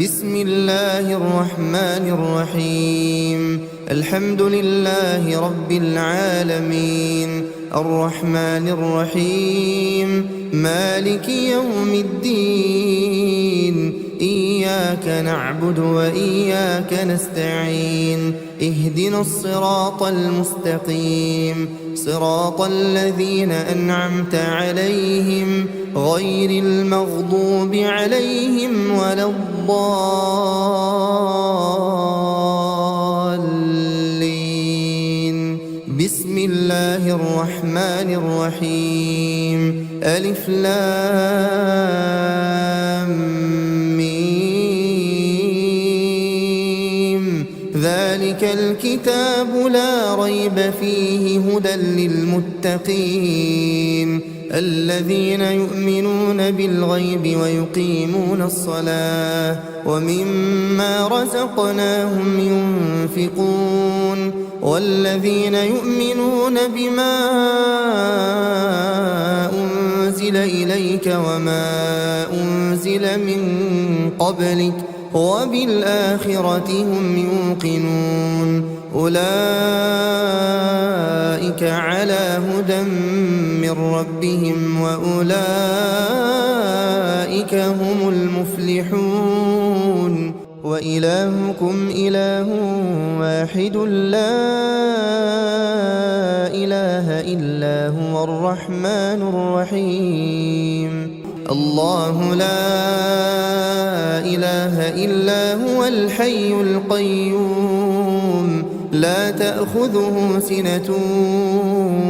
بسم الله الرحمن الرحيم. الحمد لله رب العالمين، الرحمن الرحيم، مالك يوم الدين. إياك نعبد وإياك نستعين. اهدنا الصراط المستقيم، صراط الذين أنعمت عليهم غير المغضوب عليهم ولا الضالين. بسم الله الرحمن الرحيم. ألف لام ميم. ذلك الكتاب لا ريب فيه هدى للمتقين الذين يؤمنون بالغيب ويقيمون الصلاة ومما رزقناهم ينفقون والذين يؤمنون بما أنزل إليك وما أنزل من قبلك وبالآخرة هم يوقنون أولئك على هدى من ربهم وأولئك هم المفلحون. وإلهكم إله واحد لا إله إلا هو الرحمن الرحيم. الله لا إله إلا هو الحي القيوم لا تأخذه سنة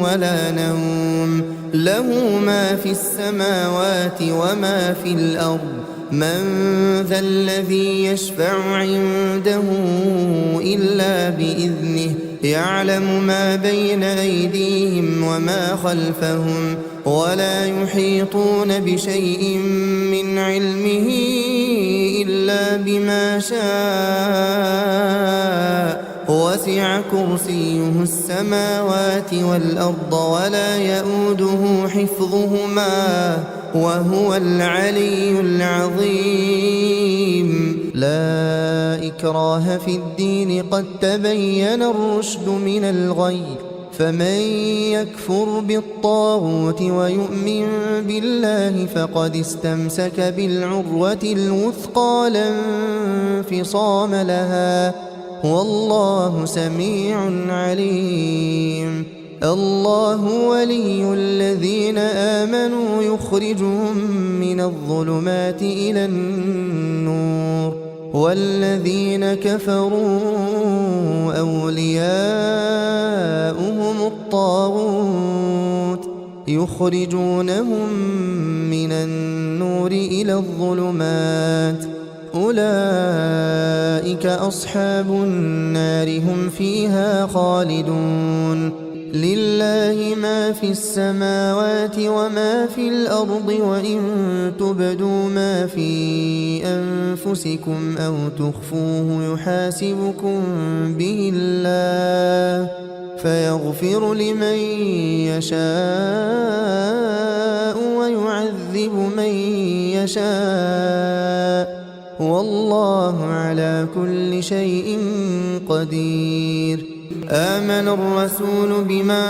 ولا نوم له ما في السماوات وما في الأرض من ذا الذي يشفع عنده إلا بإذنه يعلم ما بين أيديهم وما خلفهم ولا يحيطون بشيء من علمه إلا بما شاء وسع كرسيه السماوات والأرض ولا يؤوده حفظهما وهو العلي العظيم. لا إكراه في الدين قد تبين الرشد من الغي فمن يكفر بالطاغوت ويؤمن بالله فقد استمسك بالعروة الوثقى لا انفصام لها والله سميع عليم. الله ولي الذين آمنوا يخرجهم من الظلمات إلى النور والذين كفروا أولياؤهم الطاغوت يخرجونهم من النور إلى الظلمات أولئك أصحاب النار هم فيها خالدون. لله ما في السماوات وما في الأرض وإن تبدوا ما في أنفسكم أو تخفوه يحاسبكم به الله فيغفر لمن يشاء ويعذب من يشاء والله على كل شيء قدير. آمن الرسول بما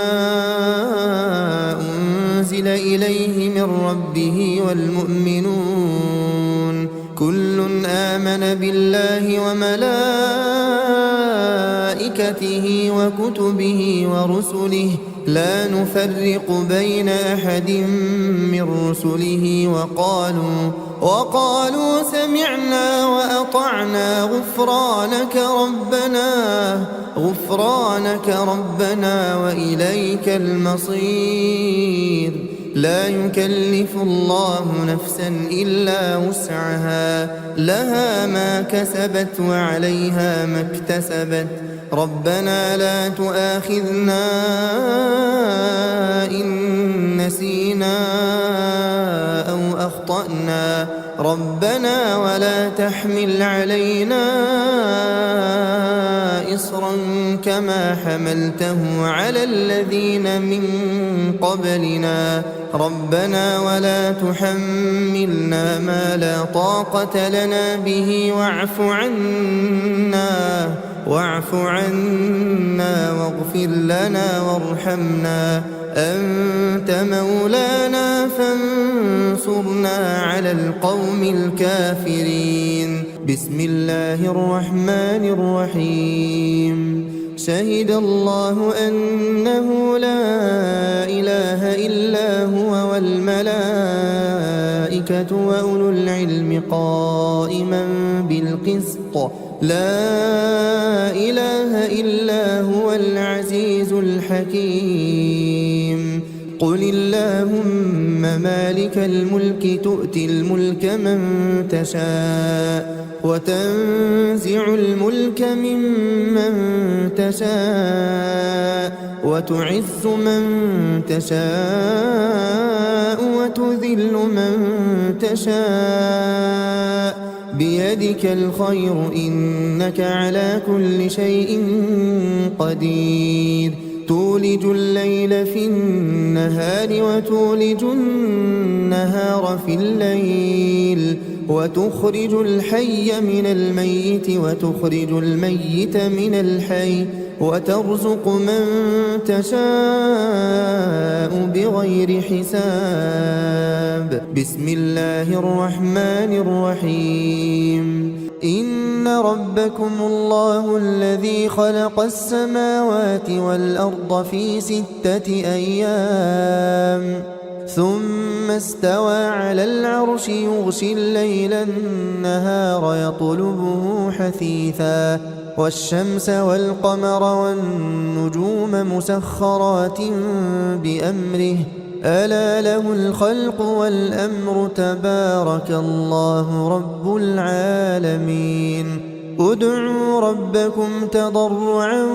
أنزل إليه من ربه والمؤمنون كل آمن بالله وملائكته وكتبه ورسله لا نفرق بين أحد من رسله وقالوا سمعنا وأطعنا غفرانك ربنا وإليك المصير. لا يكلف الله نفسا إلا وسعها لها ما كسبت وعليها ما اكتسبت ربنا لا تؤاخذنا إن نسينا أو أخطأنا ربنا ولا تحمل علينا إصرا كما حملته على الذين من قبلنا ربنا ولا تحملنا ما لا طاقة لنا به واعف عنا واغفر لنا وارحمنا أنت مولانا فانصرنا على القوم الكافرين. بسم الله الرحمن الرحيم. شهد الله أنه لا إله إلا هو والملائكة وأولو العلم قائما بالقسط لا إله إلا هو العزيز الحكيم. قل اللهم مالك الملك تؤتي الملك من تشاء وتنزع الملك ممن تشاء وتعز من تشاء وتذل من تشاء بيدك الخير إنك على كل شيء قدير. تولج الليل في النهار وتولج النهار في الليل وتخرج الحي من الميت وتخرج الميت من الحي وترزق من تشاء بغير حساب. بسم الله الرحمن الرحيم. إن ربكم الله الذي خلق السماوات والأرض في 6 أيام ثم استوى على العرش يغشي الليل النهار يطلبه حثيثا والشمس والقمر والنجوم مسخرات بأمره ألا له الخلق والأمر تبارك الله رب العالمين. ادعوا ربكم تضرعا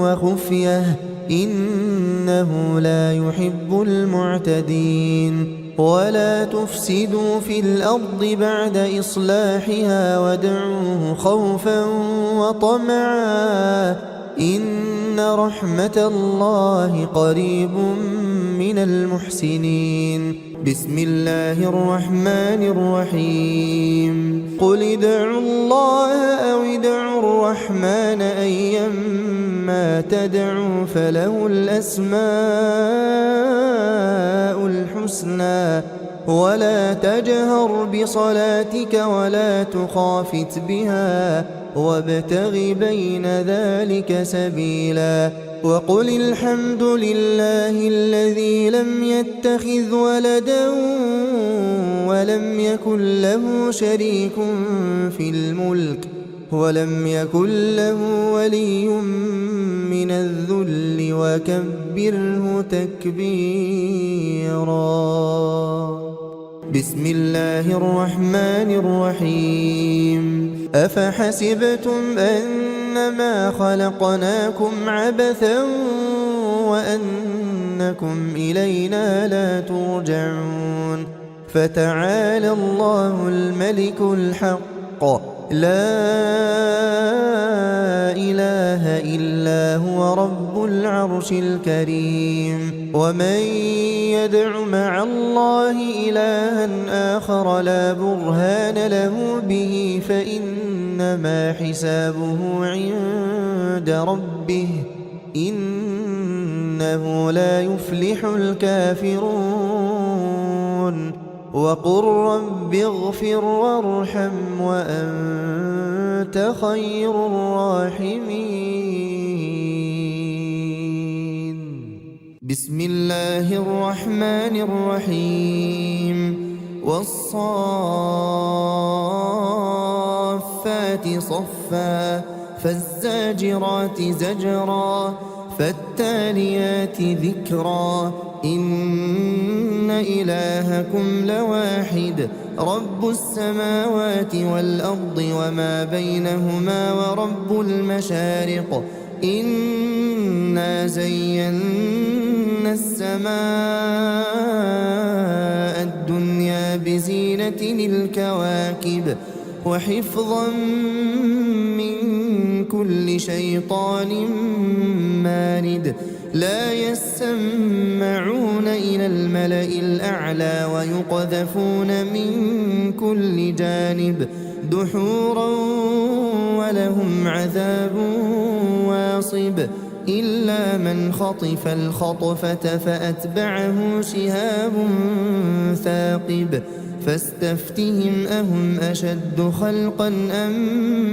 وخفية إنه لا يحب المعتدين. ولا تفسدوا في الأرض بعد إصلاحها وادعوه خوفا وطمعا إن رحمة الله قريب من المحسنين. بسم الله الرحمن الرحيم. قل ادعوا الله أو ادعوا الرحمن أيما تدعوا فله الأسماء الحسنى ولا تجهر بصلاتك ولا تخافت بها وابتغ بين ذلك سبيلا. وقل الحمد لله الذي لم يتخذ ولدا ولم يكن له شريك في الملك ولم يكن له ولي من الذل وكبره تكبيرا. بسم الله الرحمن الرحيم. أفحسبتم أنما خلقناكم عبثا وأنكم إلينا لا ترجعون فتعالى الله الملك الحق لا إله إلا هو رب العرش الكريم. ومن يدع مع الله إلها آخر لا برهان له به فإنما حسابه عند ربه إنه لا يفلح الكافرون. وقل رب اغفر وارحم وأنت خير الراحمين. بسم الله الرحمن الرحيم. والصافات صفا فالزاجرات زجرا فالتاليات ذكرا إن إلهكم لواحد رب السماوات والأرض وما بينهما ورب المشارق إنا زينا السماء الدنيا بزينة الكواكب وحفظا من كل شيطان مارد لا يسمعون إلى الملأ الأعلى ويقذفون من كل جانب دحورا ولهم عذاب واصب إلا من خطف الخطفة فأتبعه شهاب ثاقب فاستفتهم أهم أشد خلقا أم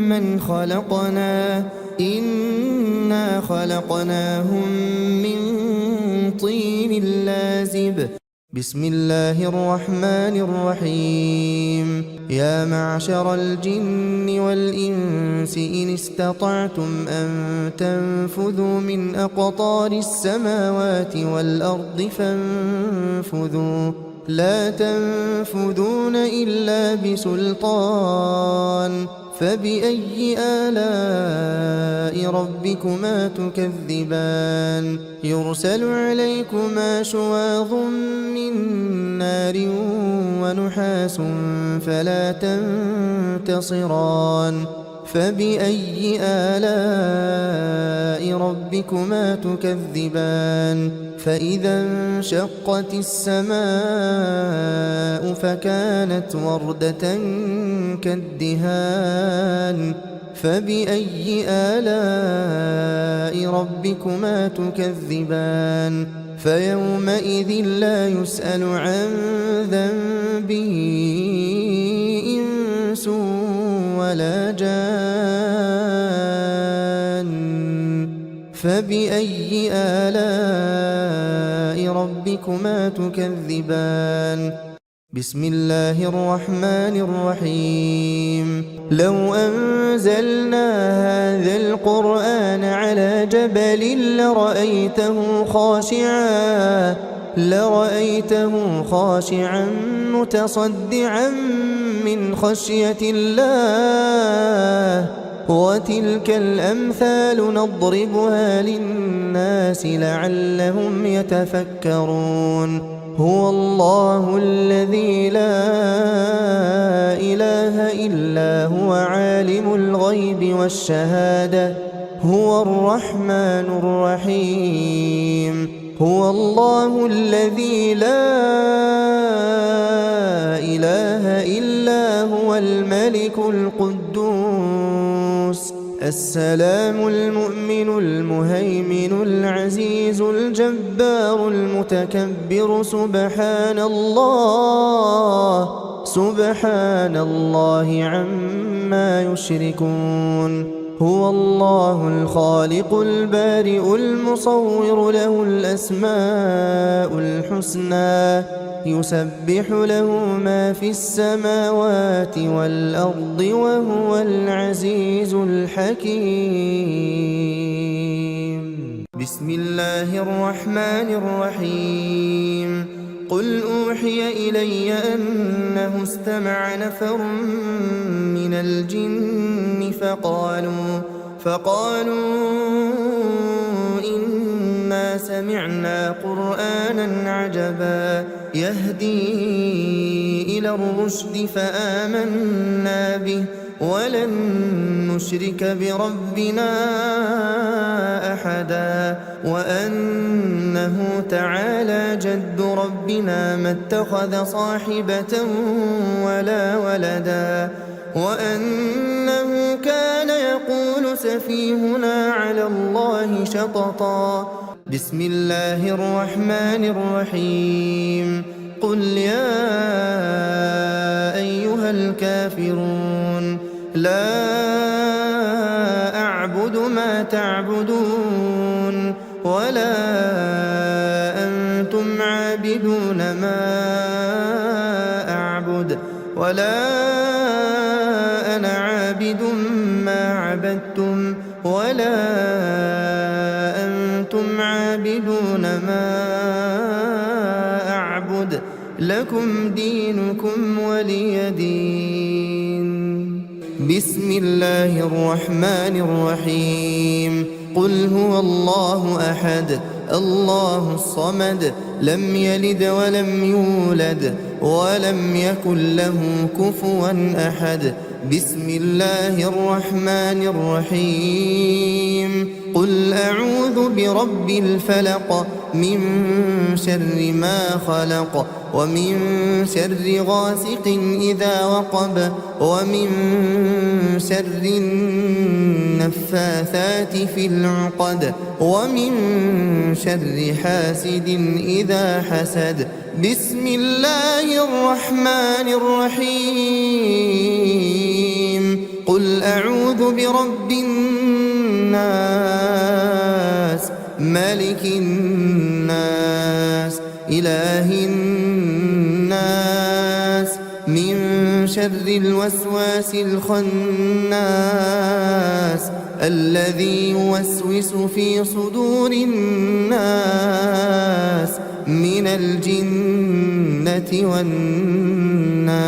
من خلقنا إنا خلقناهم من طين لازب بسم الله الرحمن الرحيم يا معشر الجن والإنس إن استطعتم أن تنفذوا من أقطار السماوات والأرض فانفذوا لا تنفذون إلا بسلطان فبأي آلاء ربكما تكذبان يرسل عليكما شواظ من نار ونحاس فلا تنتصران فبأي آلاء ربكما تكذبان فإذا انشقت السماء فكانت وردة كالدهان فبأي آلاء ربكما تكذبان فيومئذ لا يسأل عن ذنبه إنس ولا جان فبأي آلاء ربكما تكذبان بسم الله الرحمن الرحيم لو أنزلنا هذا القرآن على جبل لرأيته خاشعا متصدعا من خشية الله وتلك الأمثال نضربها للناس لعلهم يتفكرون هو الله الذي لا إله إلا هو عالم الغيب والشهادة هو الرحمن الرحيم هو الله الذي لا إله إلا هو الملك القدوس السلام المؤمن المهيمن العزيز الجبار المتكبر سبحان الله عما يشركون هو الله الخالق البارئ المصور له الأسماء الحسنى يسبح له ما في السماوات والأرض وهو العزيز الحكيم بسم الله الرحمن الرحيم قل أوحي إلي أنه استمع نفر من الجن فقالوا إنا سمعنا قرآنا عجبا يهدي إلى الرشد فآمنا به ولن نشرك بربنا أحدا وأنه تعالى جد ربنا ما اتخذ صاحبة ولا ولدا وأنه كان يقول سفيهنا على الله شططا بسم الله الرحمن الرحيم قل يا أيها الكافرون لا أعبد ما تعبدون ولا أنتم عابدون ما أعبد ولا أنا عابد ما عبدتم ولا أنتم عابدون ما أعبد لكم دينكم ولي دين بسم الله الرحمن الرحيم قل هو الله أحد الله الصمد لم يلد ولم يولد ولم يكن له كفوا أحد بسم الله الرحمن الرحيم قل أعوذ برب الفلق من شر ما خلق ومن شر غاسق إذا وقب ومن شر النفاثات في العقد ومن شر حاسد إذا حسد بسم الله الرحمن الرحيم قل أعوذ برب الناس ملك الناس إله الناس من شر الوسواس الخناس الذي يوسوس في صدور الناس من الجنة والناس.